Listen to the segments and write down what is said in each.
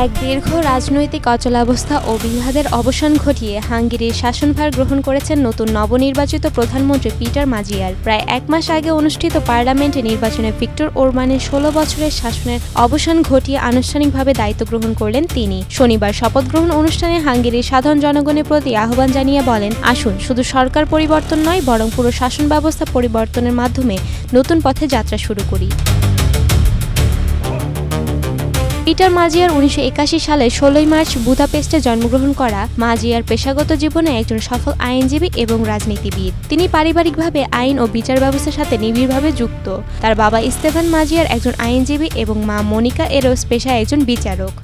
এক দীর্ঘ রাজনৈতিক অচলাবস্থা ও বিবাদের অবসান ঘটিয়ে হাঙ্গেরির শাসনভার গ্রহণ করেছেন নতুন নবনির্বাচিত প্রধানমন্ত্রী পিটার মাজিয়ার। প্রায় এক মাস আগে অনুষ্ঠিত পার্লামেন্টে নির্বাচনে ভিক্টর ওরবানের ১৬ বছরের শাসনের অবসান ঘটিয়ে আনুষ্ঠানিকভাবে দায়িত্ব গ্রহণ করলেন তিনি। শনিবার শপথ গ্রহণ অনুষ্ঠানে হাঙ্গেরির সাধারণ জনগণের প্রতি আহ্বান জানিয়ে বলেন, আসুন শুধু সরকার পরিবর্তন নয়, বরং পুরো শাসন ব্যবস্থা পরিবর্তনের মাধ্যমে নতুন পথে যাত্রা শুরু করি। পিটার মাজিয়ার ১৯৮১ সালে ১৬ মার্চ বুদাপেস্টে জন্মগ্রহণ করা মাজিয়ার পেশাগত জীবনে একজন সফল আইনজীবী এবং রাজনীতিবিদ। তিনি পারিবারিকভাবে আইন ও বিচার ব্যবস্থার সাথে নিবিড়ভাবে যুক্ত। তার বাবা স্তেফান মাজিয়ার একজন আইনজীবী এবং মা মনিকা এরোস পেশায় একজন বিচারক।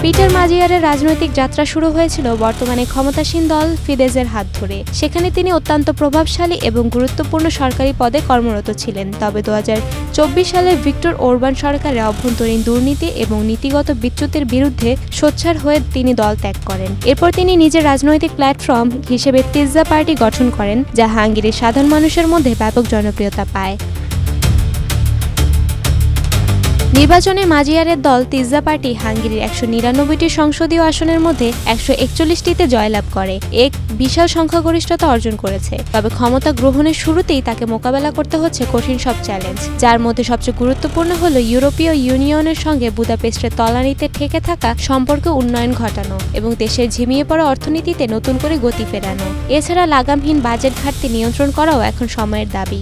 পিটার মাজিয়ারের রাজনৈতিক যাত্রা শুরু হয়েছিল বর্তমানে ক্ষমতাসীন দল ফিদেসের হাত ধরে। সেখানে তিনি অত্যন্ত প্রভাবশালী এবং গুরুত্বপূর্ণ সরকারি পদে কর্মরত ছিলেন। তবে ২০২৪ সালে ভিক্টর ওরবান সরকারের অভ্যন্তরীণ দুর্নীতি এবং নীতিগত বিচ্যুতির বিরুদ্ধে সোচ্চার হয়ে তিনি দল ত্যাগ করেন। এরপর তিনি নিজের রাজনৈতিক প্ল্যাটফর্ম হিসেবে তিৎজা পার্টি গঠন করেন, যা হাঙ্গেরির সাধারণ মানুষের মধ্যে ব্যাপক জনপ্রিয়তা পায়। নির্বাচনে মাজিয়ারের দল তিৎজা পার্টি হাঙ্গেরির ১৯৯টি সংসদীয় আসনের মধ্যে ১৪১টিতে জয়লাভ করে, এক বিশাল সংখ্যাগরিষ্ঠতা অর্জন করেছে। তবে ক্ষমতা গ্রহণের শুরুতেই তাকে মোকাবেলা করতে হচ্ছে কঠিন সব চ্যালেঞ্জ, যার মধ্যে সবচেয়ে গুরুত্বপূর্ণ হল ইউরোপীয় ইউনিয়নের সঙ্গে বুদাপেস্টের তলানিতে ঠেকে থাকা সম্পর্ক উন্নয়ন ঘটানো এবং দেশের ঝিমিয়ে পড়া অর্থনীতিতে নতুন করে গতি ফেরানো। এছাড়া লাগামহীন বাজেট ঘাটতি নিয়ন্ত্রণ করাও এখন সময়ের দাবি।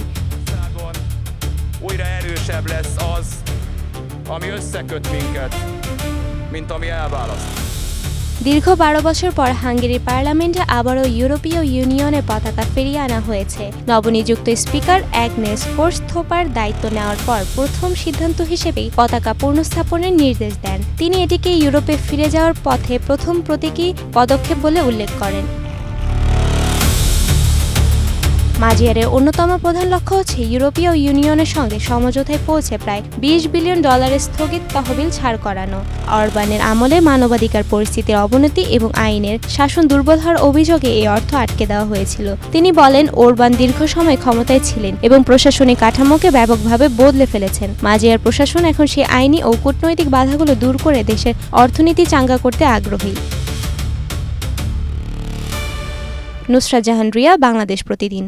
দীর্ঘ ১২ বছর পর হাঙ্গেরির পার্লামেন্টে আবারও ইউরোপীয় ইউনিয়নের পতাকা ফিরিয়ে আনা হয়েছে। নবনিযুক্ত স্পিকার অ্যাগনেস ফোর্সথোপার দায়িত্ব নেওয়ার পর প্রথম সিদ্ধান্ত হিসেবেই পতাকা পুনঃস্থাপনের নির্দেশ দেন। তিনি এটিকে ইউরোপে ফিরে যাওয়ার পথে প্রথম প্রতীকী পদক্ষেপ বলে উল্লেখ করেন। মাজিয়ারের অন্যতম প্রধান লক্ষ্য হচ্ছে ইউরোপীয় ইউনিয়নের সঙ্গে সমঝোতায় পৌঁছে প্রায় $২০ বিলিয়ন স্থগিত তহবিল ছাড় করানো। অরবানের আমলে মানবাধিকার পরিস্থিতির অবনতি এবং আইনের শাসন দুর্বল হওয়ার অভিযোগে এই অর্থ আটকে দেওয়া হয়েছিল। তিনি বলেন, ওরবান দীর্ঘ সময় ক্ষমতায় ছিলেন এবং প্রশাসনিক কাঠামোকে ব্যাপকভাবে বদলে ফেলেছেন। মাজিয়ার প্রশাসন এখন সেই আইনি ও কূটনৈতিক বাধাগুলো দূর করে দেশের অর্থনীতি চাঙ্গা করতে আগ্রহী। নুসরাত জাহান রিয়া, বাংলাদেশ প্রতিদিন।